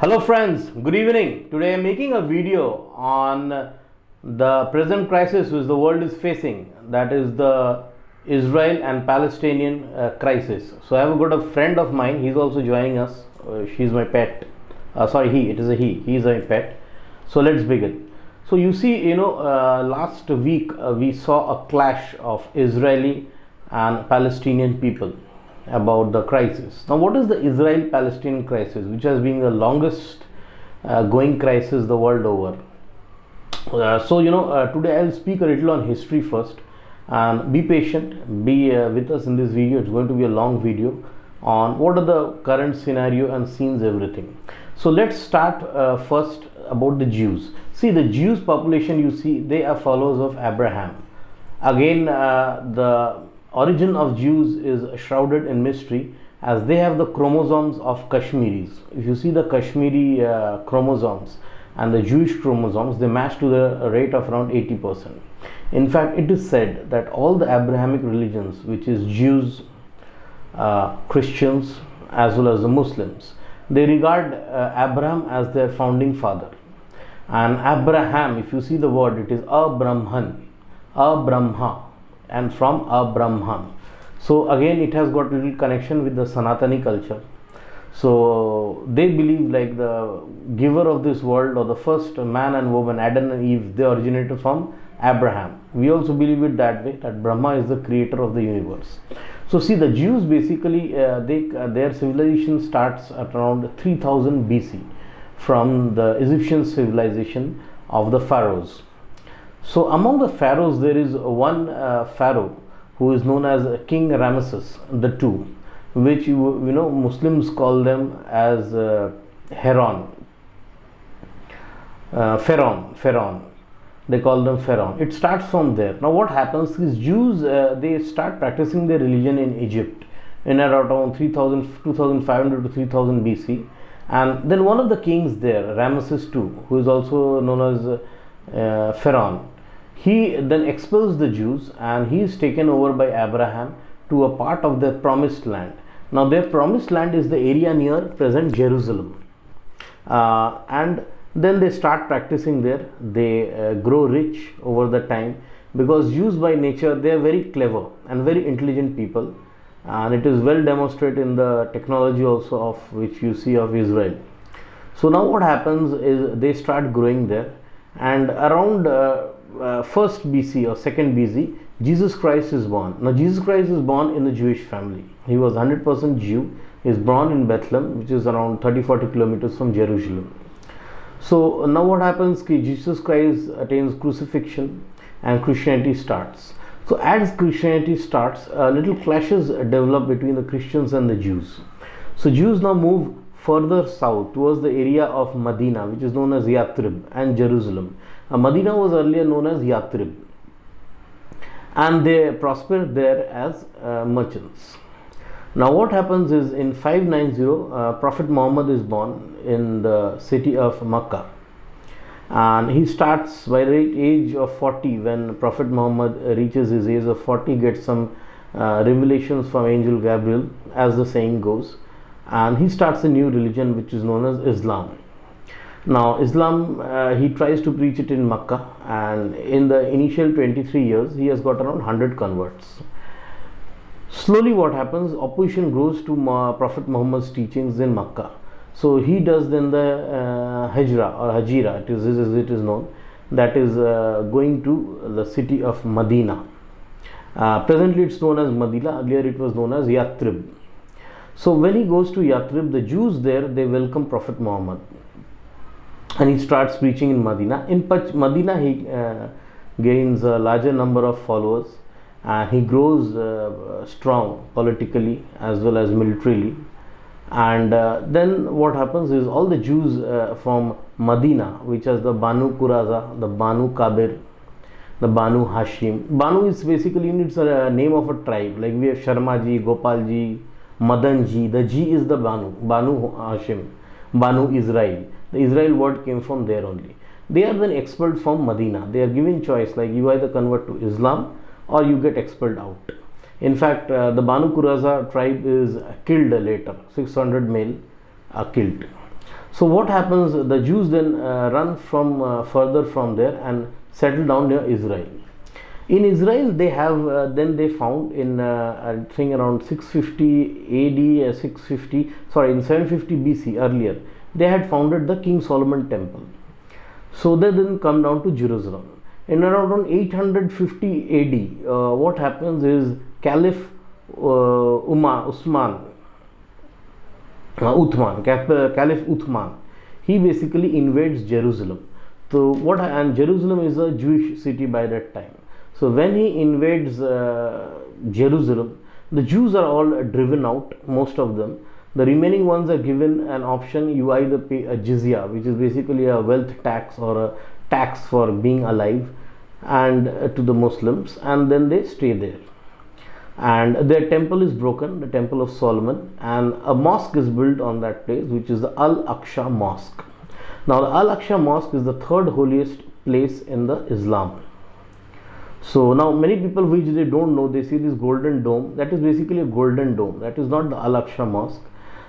Hello friends, good evening. Today I am making a video on the present crisis which the world is facing, that is the Israel and Palestinian crisis. So I have got a friend of mine, he is also joining us. She is my pet. It is a he is my pet. So let's begin. So you see, last week we saw a clash of Israeli and Palestinian people about the crisis. Now, what is the Israel-Palestinian crisis, which has been the longest going crisis the world over? Today I'll speak a little on history first, and be patient, be with us in this video. It's going to be a long video on what are the current scenario and scenes, everything. So let's start first about the Jews. See, the Jews population, you see, they are followers of Abraham. Again, the origin of Jews is shrouded in mystery, as they have the chromosomes of Kashmiris. If you see the Kashmiri chromosomes and the Jewish chromosomes, they match to the rate of around 80%. In fact, it is said that all the Abrahamic religions, which is Jews, Christians, as well as the Muslims, they regard Abraham as their founding father. And Abraham, if you see the word, it is a-Brahman, a-Brahma, and from a-Brahman. So again, it has got little connection with the Sanatani culture. So they believe like the giver of this world, or the first man and woman, Adam and Eve, they originated from Abraham. We also believe it that way, that Brahma is the creator of the universe. So see, the Jews basically, their civilization starts at around 3000 BC from the Egyptian civilization of the pharaohs. So among the pharaohs, there is one pharaoh who is known as King Ramesses II, which Muslims call them as Pharaoh. They call them Pharaoh. It starts from there. Now what happens is Jews, they start practicing their religion in Egypt in around 2500 to 3000 BC. And then one of the kings there, Ramesses II, who is also known as Pharaoh, he then expels the Jews, and he is taken over by Abraham to a part of their promised land. Now their promised land is the area near present Jerusalem, and then they start practicing there. They grow rich over the time, because Jews by nature, they are very clever and very intelligent people, and it is well demonstrated in the technology also of which you see of Israel. So now what happens is they start growing there, and around first BC or second BC, Jesus Christ is born. Now Jesus Christ is born in a Jewish family. He was 100% Jew. He is born in Bethlehem, which is around 30-40 kilometers from Jerusalem. So now what happens, Jesus Christ attains crucifixion and Christianity starts. So as Christianity starts, little clashes develop between the Christians and the Jews. So Jews now move further south towards the area of Medina, which is known as Yathrib, and Jerusalem. Medina was earlier known as Yathrib, and they prospered there as merchants. Now what happens is, in 590, Prophet Muhammad is born in the city of Mecca, and he starts by the age of 40. When Prophet Muhammad reaches his age of 40, gets some revelations from Angel Gabriel, as the saying goes, and he starts a new religion which is known as Islam. Now Islam, he tries to preach it in Mecca, and in the initial 23 years he has got around 100 converts. Slowly what happens, opposition grows to Prophet Muhammad's teachings in Mecca. So he does then the Hijra or Hajira, it is known, that is going to the city of Medina. Presently it's known as Medina, earlier it was known as Yathrib. So when he goes to Yathrib, the Jews there, they welcome Prophet Muhammad, and he starts preaching in Medina. In Medina, he gains a larger number of followers, and he grows strong politically as well as militarily. And then what happens is, all the Jews from Medina, which is the Banu Quraza, the Banu Kabir, the Banu Hashim. Banu is basically, it's a name of a tribe. Like we have Sharmaji, Gopalji, Madanji. The Ji is the Banu Hashim, Banu Israel. The Israel word came from there only. They are then expelled from Medina. They are given choice, like you either convert to Islam or you get expelled out. In fact, the Banu Quraza tribe is killed later. 600 male are killed. So what happens? The Jews then run from further from there and settle down near Israel. In Israel, they have then they found in I think around 650 AD, 650 sorry in 750 BC earlier, they had founded the King Solomon Temple. So they then come down to Jerusalem. In around 850 AD, what happens is Caliph Caliph Uthman, he basically invades Jerusalem. So what, and Jerusalem is a Jewish city by that time. So when he invades Jerusalem, the Jews are all driven out, most of them. The remaining ones are given an option: you either pay a jizya, which is basically a wealth tax or a tax for being alive, and to the Muslims, and then they stay there. And their temple is broken, the temple of Solomon, and a mosque is built on that place, which is the Al-Aqsa Mosque. Now the Al-Aqsa Mosque is the third holiest place in the Islam. So now many people, which they don't know, they see this golden dome. That is basically a golden dome. That is not the Al-Aqsa Mosque.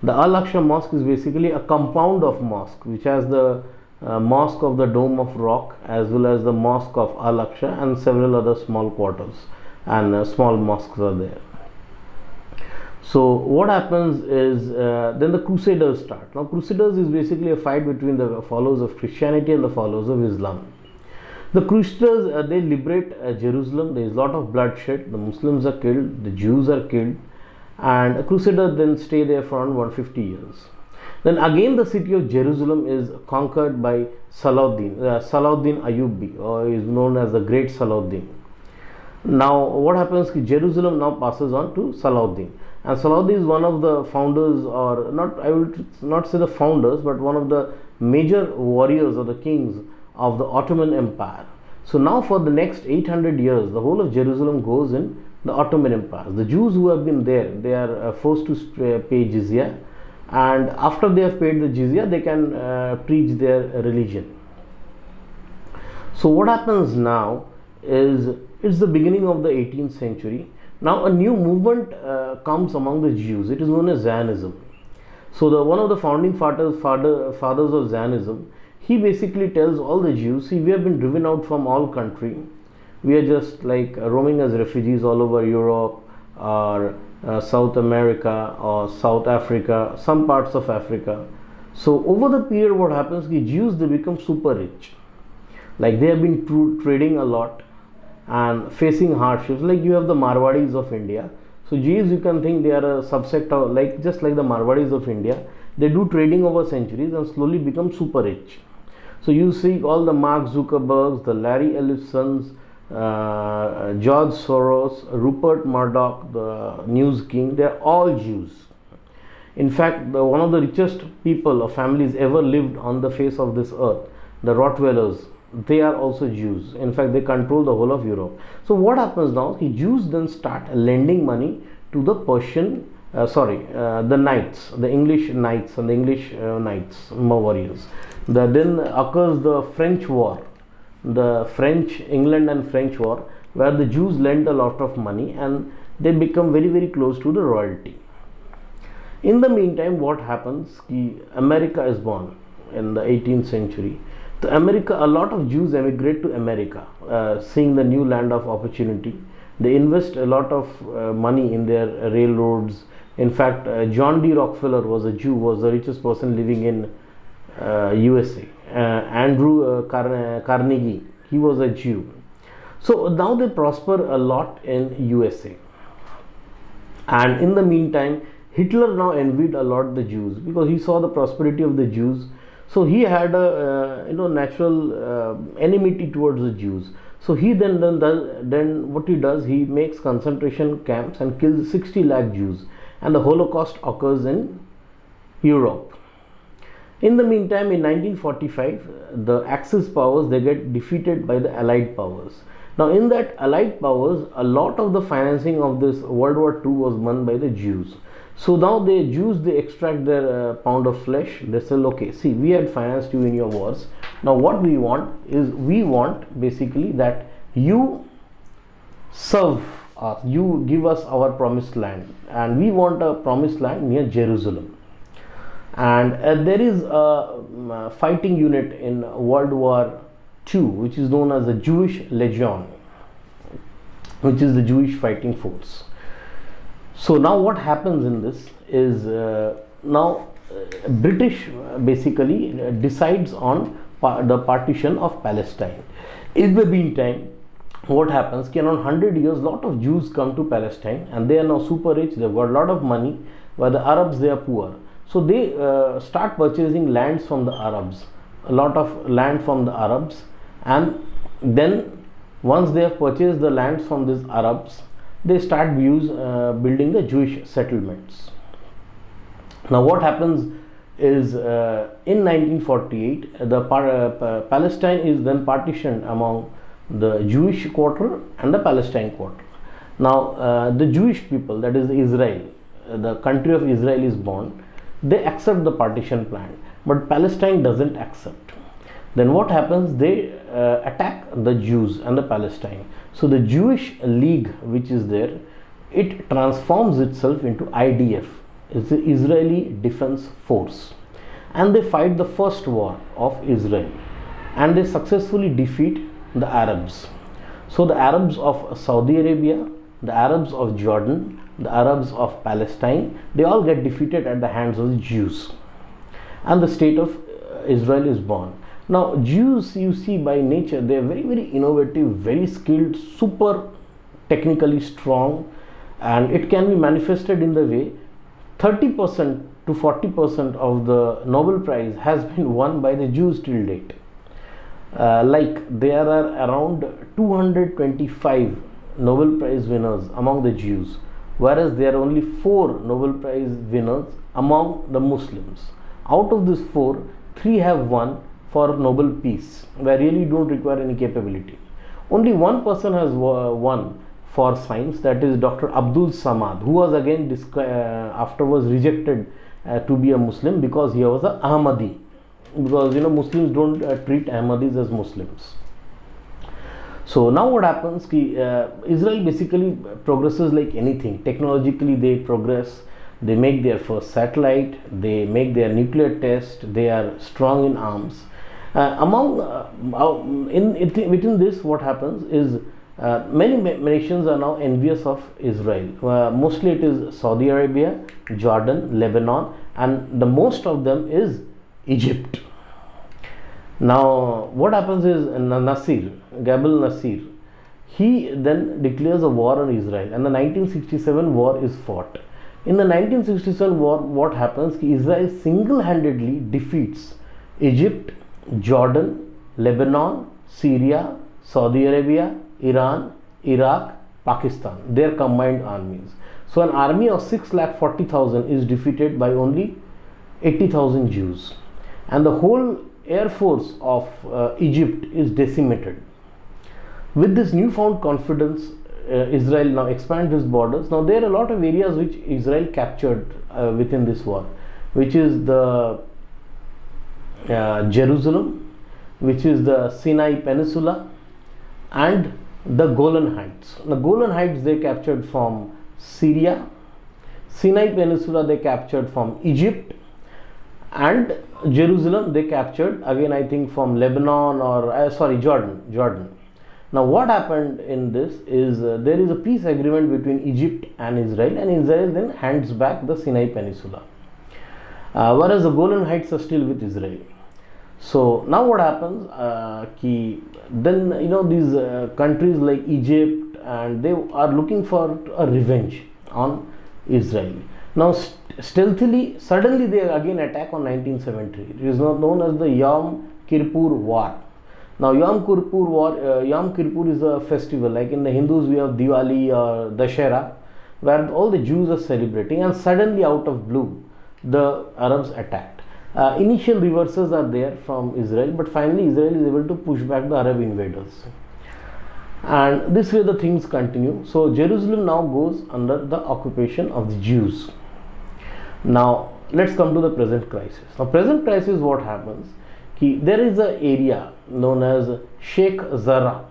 The Al-Aqsa Mosque is basically a compound of mosque, which has the mosque of the Dome of Rock, as well as the mosque of Al-Aqsa, and several other small quarters and small mosques are there. So what happens is then the Crusaders start. Now Crusaders is basically a fight between the followers of Christianity and the followers of Islam. The Crusaders, they liberate Jerusalem. There is a lot of bloodshed. The Muslims are killed, the Jews are killed, and the Crusaders then stay there for around 150 years. Then again the city of Jerusalem is conquered by Salahuddin Ayyubi, or is known as the Great Salahuddin. Now what happens is Jerusalem now passes on to Salahuddin, and Salahuddin is one of the founders, or not, I will not say the founders, but one of the major warriors or the kings of the Ottoman Empire. So now for the next 800 years, the whole of Jerusalem goes in the Ottoman Empire. The Jews who have been there, they are forced to pay jizya, and after they have paid the jizya, they can preach their religion. So what happens now is, it's the beginning of the 18th century. Now a new movement comes among the Jews. It is known as Zionism. So one of the founding fathers of Zionism, he basically tells all the Jews, see, we have been driven out from all country. We are just like roaming as refugees all over Europe, or South America, or South Africa, some parts of Africa. So over the period, what happens is Jews, they become super rich. Like they have been trading a lot and facing hardships. Like you have the Marwadis of India. So Jews, you can think they are a subsect of, like just like the Marwadis of India. They do trading over centuries and slowly become super rich. So you see all the Mark Zuckerbergs, the Larry Ellisons, George Soros, Rupert Murdoch, the news king, they are all Jews. In fact, one of the richest people or families ever lived on the face of this earth, the Rottweilers, they are also Jews. In fact, they control the whole of Europe. So what happens now? The Jews then start lending money to the Persian, the knights, the English knights and the English knights, warriors. Then occurs the French War, the England and French War, where the Jews lend a lot of money and they become very, very close to the royalty. In the meantime, what happens? America is born in the 18th century. To America, a lot of Jews emigrate to America, seeing the new land of opportunity. They invest a lot of money in their railroads. In fact, John D. Rockefeller was a Jew, was the richest person living in USA. Andrew Carnegie, he was a Jew. So now they prosper a lot in USA. And in the meantime, Hitler now envied a lot the Jews because he saw the prosperity of the Jews. So he had a natural enmity towards the Jews. So he then what he does, he makes concentration camps and kills 60 lakh Jews, and the Holocaust occurs in Europe. In the meantime, in 1945, the Axis powers, they get defeated by the Allied powers. Now in that Allied powers, a lot of the financing of this World War II was won by the Jews. So now the Jews, they extract their pound of flesh. They say, okay, see, we had financed you in your wars. Now what we want is, we want basically that you serve us, you give us our promised land, and we want a promised land near Jerusalem. And there is a fighting unit in World War II which is known as the Jewish Legion, which is the Jewish fighting force. So now what happens in this is now British basically decides on the partition of Palestine. In the meantime, what happens, around 100 years, lot of Jews come to Palestine and they are now super rich, they've got a lot of money, while the Arabs, they are poor. So they start purchasing lands from the Arabs, a lot of land from the Arabs, and then once they have purchased the lands from these Arabs, they start building the Jewish settlements. Now what happens is in 1948 the Palestine is then partitioned among the Jewish quarter and the Palestine quarter. Now the Jewish people, that is Israel, the country of Israel is born, they accept the partition plan, but Palestine doesn't accept. Then what happens, they attack the Jews and the Palestine. So the Jewish League which is there, it transforms itself into IDF, it's the Israeli Defense Force, and they fight the first war of Israel and they successfully defeat the Arabs. So the Arabs of Saudi Arabia, the Arabs of Jordan, the Arabs of Palestine, they all get defeated at the hands of the Jews, and the state of Israel is born. Now Jews, you see, by nature they are very, very innovative, very skilled, super technically strong, and it can be manifested in the way 30% to 40% of the Nobel Prize has been won by the Jews till date. Like there are around 225 Nobel Prize winners among the Jews, whereas there are only 4 Nobel Prize winners among the Muslims. Out of these 4, 3 have won for Nobel Peace, where really don't require any capability. Only one person has won for science, that is Dr. Abdul Samad, who was again afterwards rejected to be a Muslim because he was a Ahmadi, because Muslims don't treat Ahmadis as Muslims. So now what happens, Israel basically progresses like anything. Technologically they progress, they make their first satellite, they make their nuclear test, they are strong in arms. Within this, what happens is many nations are now envious of Israel. Mostly it is Saudi Arabia, Jordan, Lebanon, and the most of them is Egypt. Now what happens is Gabel Nasser, he then declares a war on Israel, and the 1967 war is fought. In the 1967 war, what happens, Israel single-handedly defeats Egypt, Jordan, Lebanon, Syria, Saudi Arabia, Iran, Iraq, Pakistan, their combined armies. So an army of 640,000 is defeated by only 80,000 Jews, and the whole air force of Egypt is decimated. With this newfound confidence, Israel now expands its borders. Now there are a lot of areas which Israel captured within this war, which is the Jerusalem, which is the Sinai Peninsula, and the Golan Heights. The Golan Heights they captured from Syria, Sinai Peninsula they captured from Egypt, and Jerusalem they captured again, I think, from Lebanon or Jordan. Now what happened in this is there is a peace agreement between Egypt and Israel, and Israel then hands back the Sinai Peninsula, whereas the Golan Heights are still with Israel. So now what happens, then these countries like Egypt, and they are looking for a revenge on Israel. Now stealthily, suddenly they again attack on 1973. It is known as the Yom Kippur War. Now Yom Kippur is a festival, like in the Hindus we have Diwali or Dashera, where all the Jews are celebrating, and suddenly out of blue the Arabs attacked. Initial reverses are there from Israel, but finally Israel is able to push back the Arab invaders, and this way the things continue. So Jerusalem now goes under the occupation of the Jews. Now let's come to the present crisis. Now present crisis, what happens, there is an area known as Sheikh Zara.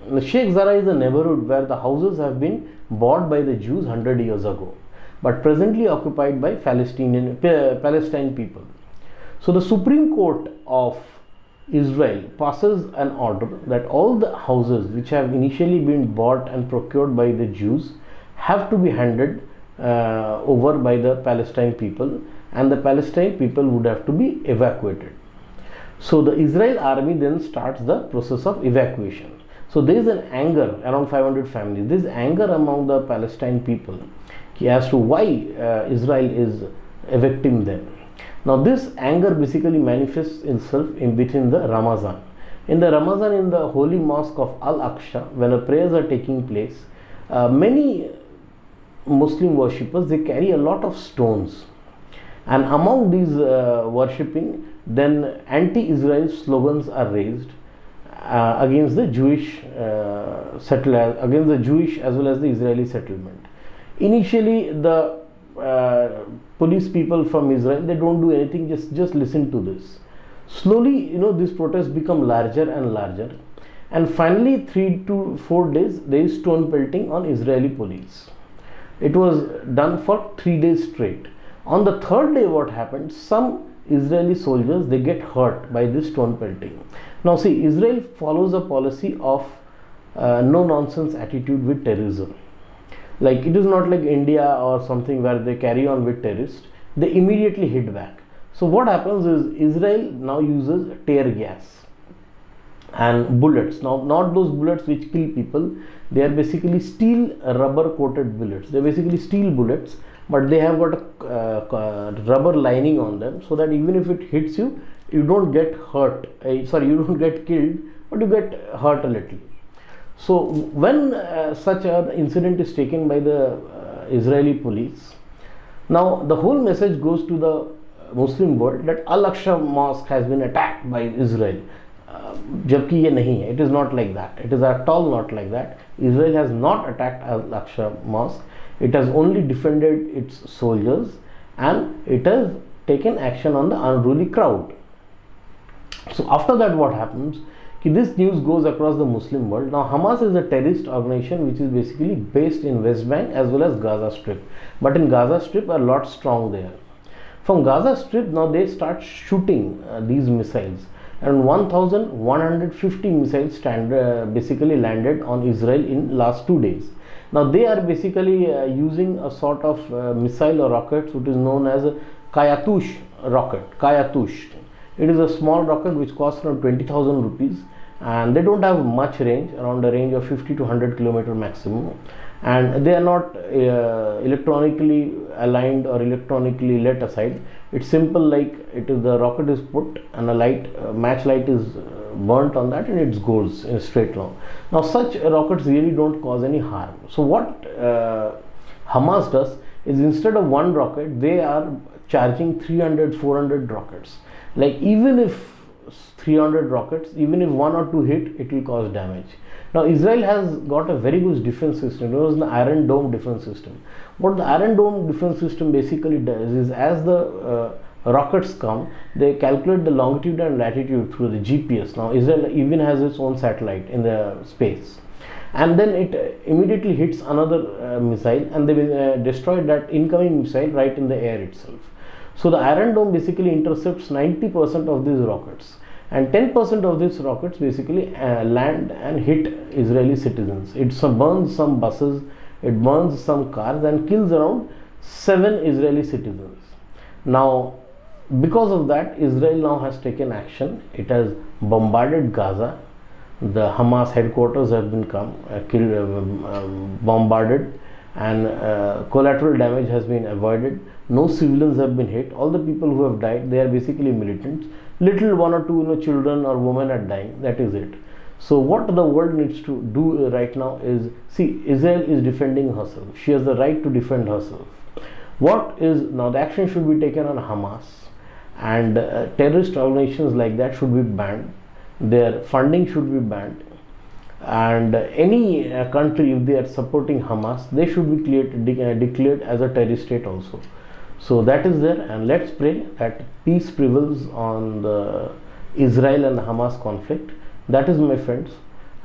The Sheikh Zara is a neighborhood where the houses have been bought by the Jews 100 years ago. but presently occupied by Palestine people. So the Supreme Court of Israel passes an order that all the houses which have initially been bought and procured by the Jews have to be handed over by the Palestine people, and the Palestine people would have to be evacuated. So the Israel army then starts the process of evacuation. So there is an anger around 500 families. There is anger among the Palestine people as to why Israel is evicting them. Now this anger basically manifests itself in between the Ramazan. In the Ramazan, in the holy mosque of Al-Aqsa, when the prayers are taking place, many Muslim worshippers, they carry a lot of stones, and among these worshipping, then anti-Israel slogans are raised against the Jewish against the Jewish as well as the Israeli settlement. Initially, the police people from Israel, they don't do anything, just listen to this. Slowly, these protests become larger and larger, and finally 3 to 4 days there is stone pelting on Israeli police. It was done for 3 days straight. On the third day, what happened? Some Israeli soldiers, they get hurt by this stone pelting. Now see, Israel follows a policy of no nonsense attitude with terrorism. Like, it is not like India or something where they carry on with terrorists. They immediately hit back. So what happens is Israel now uses tear gas and bullets. Now, not those bullets which kill people, they are basically steel rubber coated bullets. They are basically steel bullets, but they have got a rubber lining on them, so that even if it hits you, you don't get hurt. You don't get killed, but you get hurt a little. So when such an incident is taken by the Israeli police, now the whole message goes to the Muslim world that Al-Aqsa mosque has been attacked by Israel. Jabki ye nahi hai. It is not like that. It is at all not like that. Israel has not attacked Al-Aqsa mosque. It has only defended its soldiers, and it has taken action on the unruly crowd. So after that, what happens? This news goes across the Muslim world. Now Hamas is a terrorist organization which is basically based in West Bank as well as Gaza Strip. But in Gaza Strip a lot strong there. From Gaza Strip, now they start shooting these missiles. And 1,150 missiles basically landed on Israel in last 2 days. Now they are basically using a sort of missile or rockets which is known as a Kayatush rocket. Kayatush. It is a small rocket which costs around 20,000 rupees, and they don't have much range, around a range of 50 to 100 kilometer maximum, and they are not electronically aligned or electronically let aside. It's simple, like it is, the rocket is put and a light, match light is burnt on that, and it goes in a straight line. Now such rockets really don't cause any harm. So what Hamas does is, instead of one rocket, they are charging 300, 400 rockets. Like, even if 300 rockets, even if 1 or 2 hit, it will cause damage. Now Israel has got a very good defense system. It was the Iron Dome defense system. What the Iron Dome defense system basically does is, as the rockets come, they calculate the longitude and latitude through the GPS. Now Israel even has its own satellite in the space, and then it immediately hits another missile, and they destroy that incoming missile right in the air itself. So the Iron Dome basically intercepts 90% of these rockets, and 10% of these rockets basically land and hit Israeli citizens. It burns some buses, it burns some cars, and kills around 7 Israeli citizens. Now because of that, Israel now has taken action. It has bombarded Gaza. The Hamas headquarters have been bombarded, and collateral damage has been avoided. No civilians have been hit. All the people who have died, they are basically militants. Little 1 or 2 children or women are dying. That is it. So what the world needs to do right now is, see, Israel is defending herself. She has the right to defend herself. What is now, the action should be taken on Hamas, and terrorist organizations like that should be banned. Their funding should be banned, and any country, if they are supporting Hamas, they should be declared as a terrorist state also. So that is there, and let's pray that peace prevails on the Israel and Hamas conflict. That is, my friends.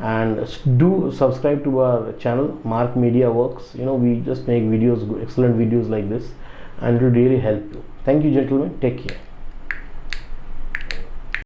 and do subscribe to our channel, Mark Media Works. We just make videos, excellent videos like this, and it will really help you. Thank you, gentlemen. Take care.